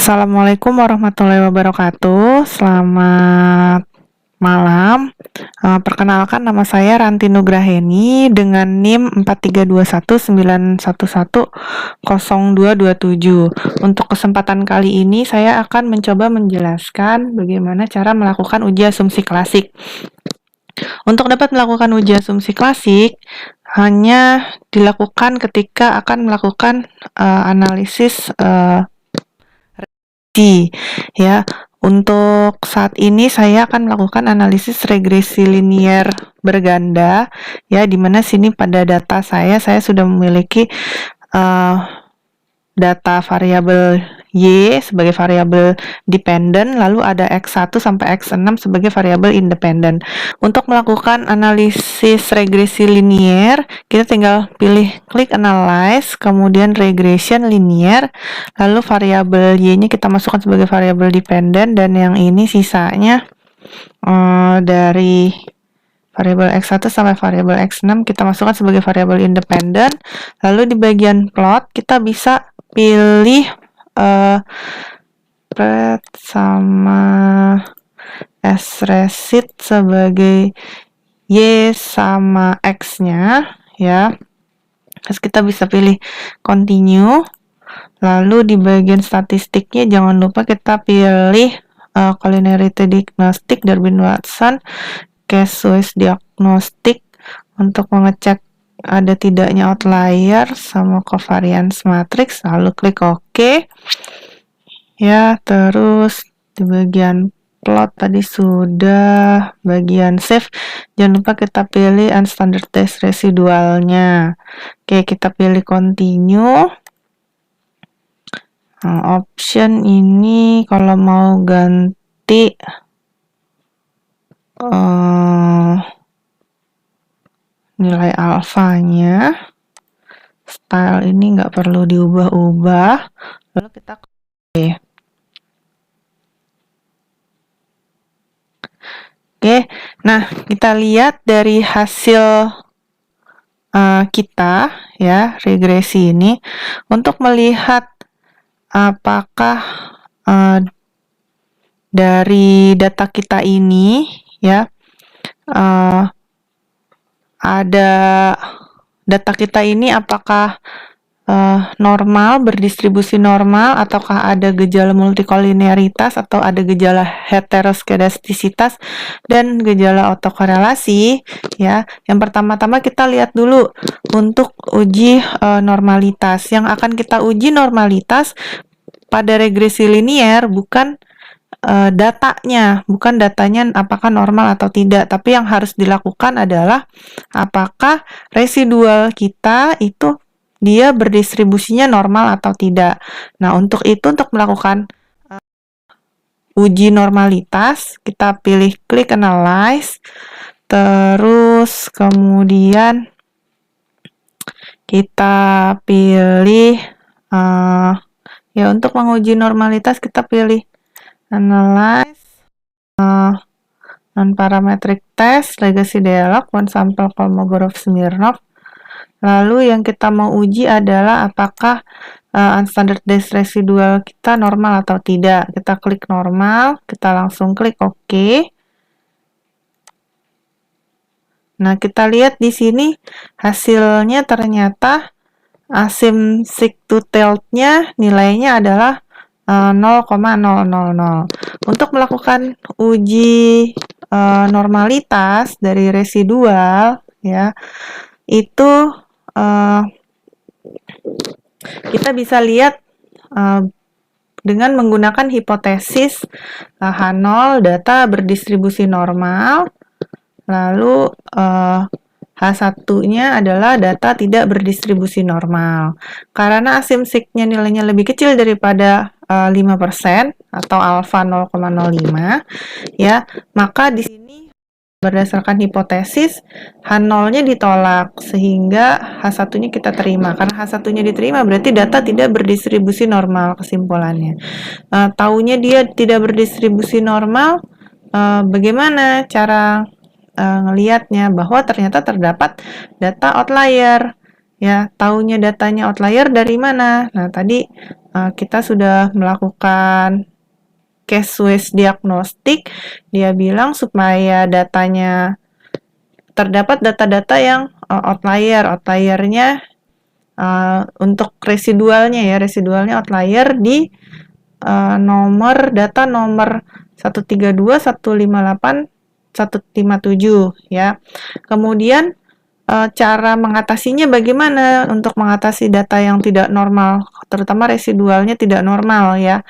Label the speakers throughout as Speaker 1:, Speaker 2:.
Speaker 1: Assalamualaikum warahmatullahi wabarakatuh. Selamat malam. Perkenalkan, nama saya Ranti Nugraheni dengan NIM 4321911027. Untuk kesempatan kali ini saya akan mencoba menjelaskan bagaimana cara melakukan uji asumsi klasik. Untuk dapat melakukan uji asumsi klasik hanya dilakukan ketika akan melakukan analisis ya. Untuk saat ini saya akan melakukan analisis regresi linier berganda ya, dimana sini pada data saya sudah memiliki data variabel Y sebagai variabel dependent, lalu ada X1 sampai X6 sebagai variabel independen. Untuk melakukan analisis regresi linier, kita tinggal pilih klik analyze, kemudian regression linear, lalu variabel Y-nya kita masukkan sebagai variabel dependent, dan yang ini sisanya dari variabel X1 sampai variabel X6 kita masukkan sebagai variabel independen. Lalu di bagian plot kita bisa pilih spread sama S-resit sebagai Y sama X-nya ya. Terus kita bisa pilih continue. Lalu di bagian statistiknya jangan lupa kita pilih collinearity diagnostic, Darwin-Watson, case-wise diagnostic untuk mengecek ada tidaknya outlier sama covariance matrix, lalu klik OK ya. Terus di bagian plot tadi sudah, bagian save jangan lupa kita pilih unstandardized residualnya. Oke, kita pilih continue. Option ini kalau mau ganti nilai alfanya, style ini nggak perlu diubah-ubah, lalu kita Oke, nah kita lihat dari hasil kita ya, regresi ini, untuk melihat apakah dari data kita ini ya ada data kita ini apakah normal, berdistribusi normal, ataukah ada gejala multikolinearitas atau ada gejala heteroskedastisitas dan gejala autokorelasi ya. Yang pertama-tama kita lihat dulu untuk uji normalitas. Yang akan kita uji normalitas pada regresi linier bukan datanya, bukan datanya apakah normal atau tidak, tapi yang harus dilakukan adalah apakah residual kita itu dia berdistribusinya normal atau tidak. Nah, untuk itu, untuk melakukan uji normalitas, kita pilih klik analyze, terus kemudian kita pilih ya, untuk menguji normalitas kita pilih analyze non-parametric test, legacy dialog, one sample Kolmogorov-Smirnov. Lalu yang kita mau uji adalah apakah unstandardized residual kita normal atau tidak. Kita klik normal, kita langsung klik OK. Nah, kita lihat di sini hasilnya ternyata asim sig to tilt-nya nilainya adalah 0,000. Untuk melakukan uji normalitas dari residual ya, itu kita bisa lihat dengan menggunakan hipotesis H0 data berdistribusi normal, lalu H1-nya adalah data tidak berdistribusi normal. Karena asim sig-nya nilainya lebih kecil daripada 5% atau alfa 0,05 ya, maka di sini berdasarkan hipotesis H0-nya ditolak sehingga H1-nya kita terima. Karena H1-nya diterima berarti data tidak berdistribusi normal, kesimpulannya. Taunya dia tidak berdistribusi normal, bagaimana cara ngelihatnya? Bahwa ternyata terdapat data outlier ya. Taunya datanya outlier dari mana? Nah, tadi kita sudah melakukan case-wise diagnostik. Dia bilang supaya datanya terdapat data-data yang outlier. Outliernya untuk residualnya ya, residualnya outlier di data nomor 132, 158, 157 ya. Kemudian cara mengatasinya bagaimana untuk mengatasi data yang tidak normal, terutama residualnya tidak normal ya.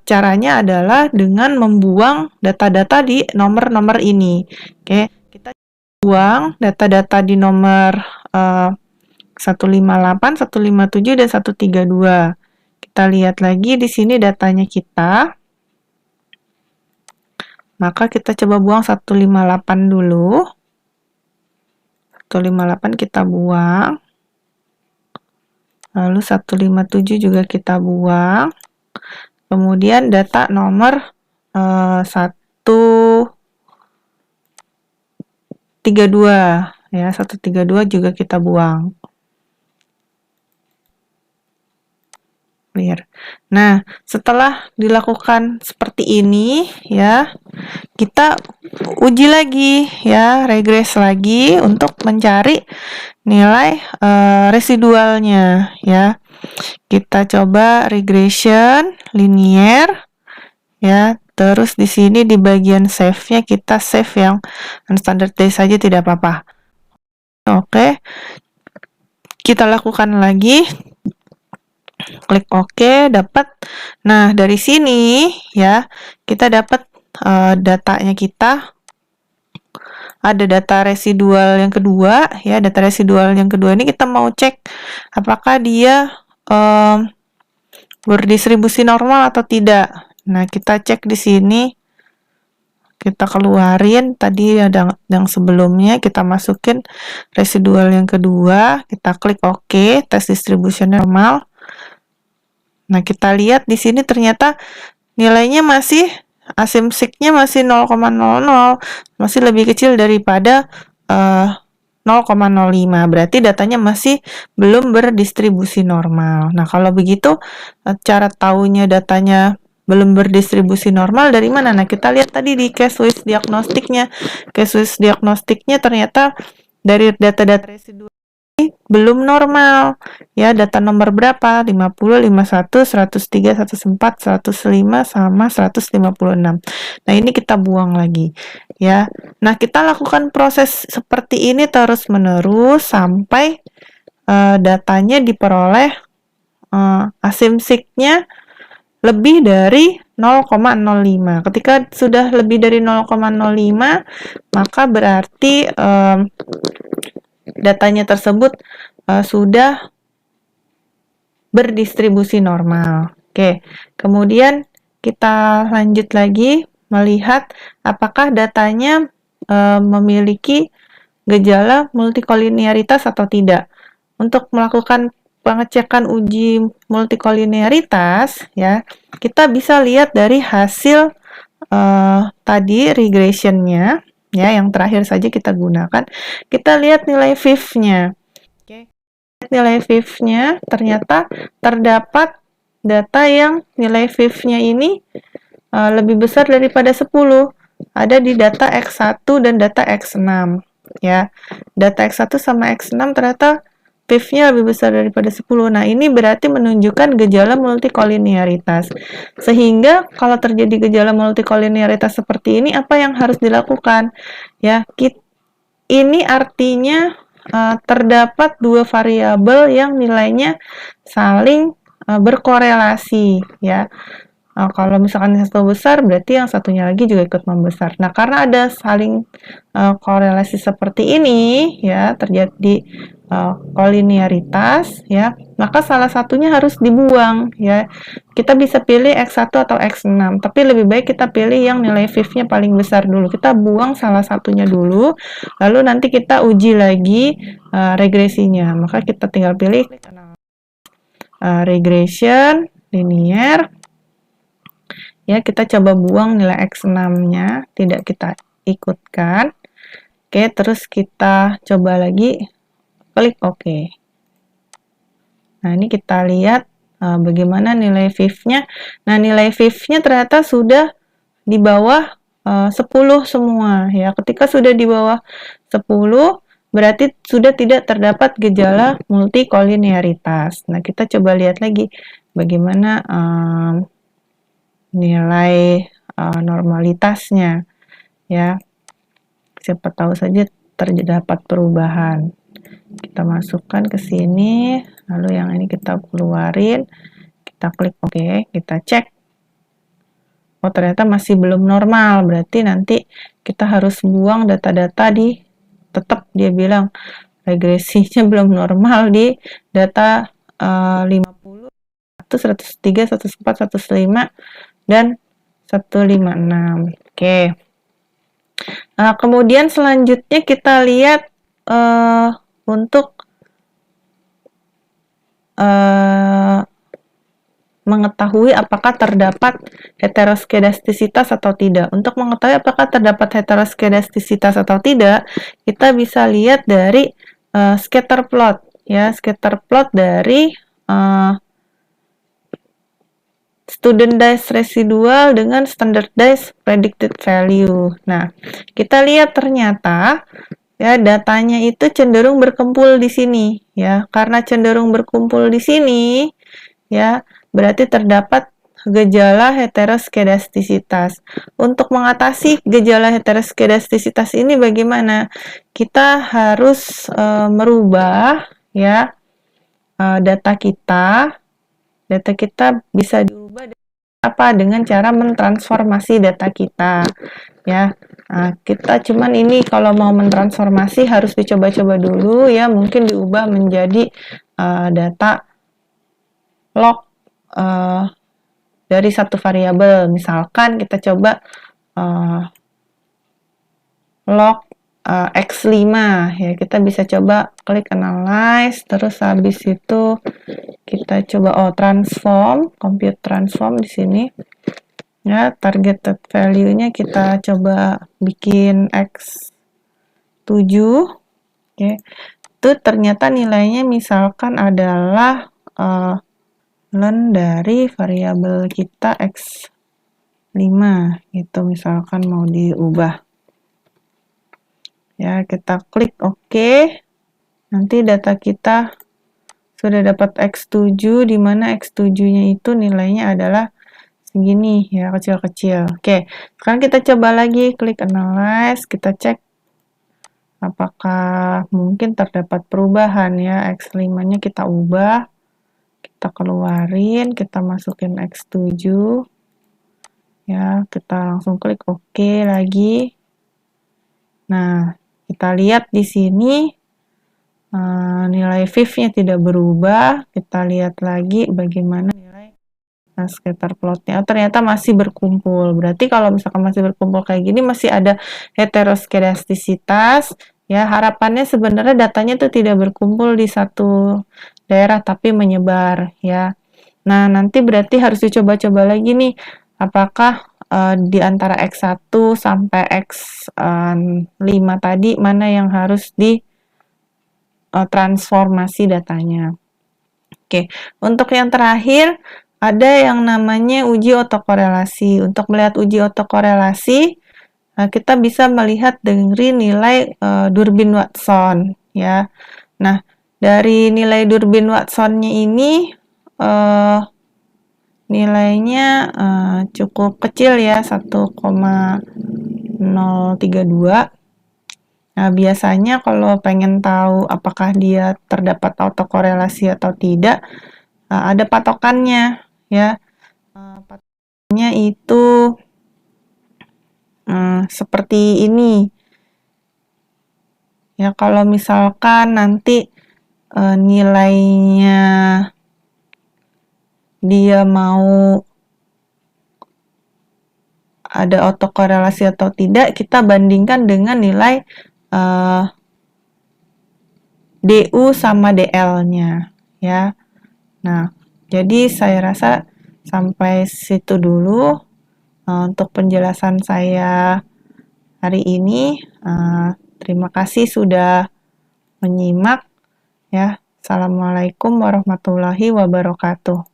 Speaker 1: Caranya adalah dengan membuang data-data di nomor-nomor ini. Oke, kita buang data-data di nomor 158, 157 dan 132. Kita lihat lagi di sini datanya kita. Maka kita coba buang 158 dulu. 158 kita buang. Lalu 157 juga kita buang. Kemudian data nomor 132 ya, 132 juga kita buang. Clear. Nah, setelah dilakukan seperti ini ya, kita uji lagi ya, regress lagi untuk mencari nilai residualnya ya. Kita coba regression linear ya. Terus di sini di bagian save-nya kita save yang unstandardized saja, tidak apa-apa. Oke. Kita lakukan lagi. Klik OK, dapat. Nah, dari sini ya, kita dapat datanya kita. Ada data residual yang kedua ya, data residual yang kedua ini kita mau cek apakah dia berdistribusi normal atau tidak. Nah, kita cek di sini. Kita keluarin tadi ada yang sebelumnya, kita masukin residual yang kedua, kita klik OK, tes distribution normal. Nah, kita lihat di sini ternyata nilainya masih asymptoticnya masih 0,00, masih lebih kecil daripada 0,05. Berarti datanya masih belum berdistribusi normal. Nah, kalau begitu cara tahunya datanya belum berdistribusi normal dari mana? Nah, kita lihat tadi di case-wise diagnostiknya. Case-wise diagnostiknya ternyata dari data-data residual belum normal ya, data nomor berapa? 50, 51, 103, 104, 105 sama 156. Nah, ini kita buang lagi ya. Nah, kita lakukan proses seperti ini terus-menerus sampai datanya diperoleh asymptoticnya lebih dari 0,05. Ketika sudah lebih dari 0,05, maka berarti datanya tersebut sudah berdistribusi normal. Oke, kemudian kita lanjut lagi melihat apakah datanya memiliki gejala multikolinearitas atau tidak. Untuk melakukan pengecekan uji multikolinearitas ya, kita bisa lihat dari hasil tadi regressionnya ya, yang terakhir saja kita gunakan. Kita lihat nilai fifth-nya. Oke. Nilai fifth-nya ternyata terdapat data yang nilai fifth-nya ini lebih besar daripada 10. Ada di data X1 dan data X6 ya. Data X1 sama X6 ternyata fifth-nya lebih besar daripada 10. Nah, ini berarti menunjukkan gejala multikolinearitas. Sehingga kalau terjadi gejala multikolinearitas seperti ini, apa yang harus dilakukan? Ya, ini artinya terdapat dua variabel yang nilainya saling berkorelasi ya. Kalau misalkan yang satu besar, berarti yang satunya lagi juga ikut membesar. Nah, karena ada saling korelasi seperti ini ya, terjadi kolinearitas ya, maka salah satunya harus dibuang ya. Kita bisa pilih X1 atau X6, tapi lebih baik kita pilih yang nilai fifth-nya paling besar dulu. Kita buang salah satunya dulu, lalu nanti kita uji lagi regresinya. Maka kita tinggal pilih regression linear. Ya, kita coba buang nilai X6-nya, tidak kita ikutkan. Oke, terus kita coba lagi, klik OK. Nah, ini kita lihat bagaimana nilai VIF-nya. Nah, nilai VIF-nya ternyata sudah di bawah 10 semua ya. Ketika sudah di bawah 10 berarti sudah tidak terdapat gejala multikolinearitas. Nah, kita coba lihat lagi bagaimana nilai normalitasnya ya. Siapa tahu saja terdapat perubahan. Kita masukkan ke sini, lalu yang ini kita keluarin, kita klik OK, kita cek. Oh, ternyata masih belum normal, berarti nanti kita harus buang data-data tetap dia bilang regresinya belum normal di data 50, 103, 104, 105, dan 156. Oke. Nah, kemudian selanjutnya kita lihat untuk mengetahui apakah terdapat heteroskedastisitas atau tidak. Untuk mengetahui apakah terdapat heteroskedastisitas atau tidak, kita bisa lihat dari scatter plot ya, scatter plot dari studentized residual dengan standardized predicted value. Nah, kita lihat ternyata ya datanya itu cenderung berkumpul di sini ya. Karena cenderung berkumpul di sini ya, berarti terdapat gejala heteroskedastisitas. Untuk mengatasi gejala heteroskedastisitas ini bagaimana? Kita harus merubah ya data kita. Data kita bisa diubah dengan cara mentransformasi data kita ya. Nah, kita cuman ini kalau mau mentransformasi harus dicoba-coba dulu ya, mungkin diubah menjadi data log dari satu variabel. Misalkan kita coba log X5 ya, kita bisa coba klik analyze, terus habis itu kita coba transform, compute transform di sini ya, targeted value-nya kita coba bikin X7. Oke. Itu ternyata nilainya misalkan adalah ln dari variabel kita X5 gitu, misalkan mau diubah ya. Kita klik OK, nanti data kita sudah dapat X7, di mana X7-nya itu nilainya adalah segini ya, kecil-kecil. Oke, sekarang kita coba lagi klik analyze, kita cek apakah mungkin terdapat perubahan ya. X5-nya kita ubah, kita keluarin, kita masukin X7 ya, kita langsung klik OK lagi. Nah, kita lihat di sini nilai VIF-nya tidak berubah. Kita lihat lagi bagaimana nilai scatter plot-nya. Oh, ternyata masih berkumpul. Berarti kalau misalkan masih berkumpul kayak gini, masih ada heteroskedastisitas ya. Harapannya sebenarnya datanya itu tidak berkumpul di satu daerah tapi menyebar ya. Nah, nanti berarti harus dicoba-coba lagi nih, apakah di antara X1 sampai X5 tadi mana yang harus transformasi datanya. Oke, untuk yang terakhir ada yang namanya uji otokorelasi. Untuk melihat uji otokorelasi, kita bisa melihat dari nilai Durbin Watson ya. Nah, dari nilai Durbin Watson-nya ini nilainya cukup kecil ya, 1,032. Nah, biasanya kalau pengen tahu apakah dia terdapat autokorelasi atau tidak, ada patokannya ya. Patokannya itu seperti ini. Ya, kalau misalkan nanti nilainya dia mau ada autokorelasi atau tidak, kita bandingkan dengan nilai DU sama DL-nya ya. Nah, jadi saya rasa sampai situ dulu untuk penjelasan saya hari ini. Terima kasih sudah menyimak ya. Assalamualaikum warahmatullahi wabarakatuh.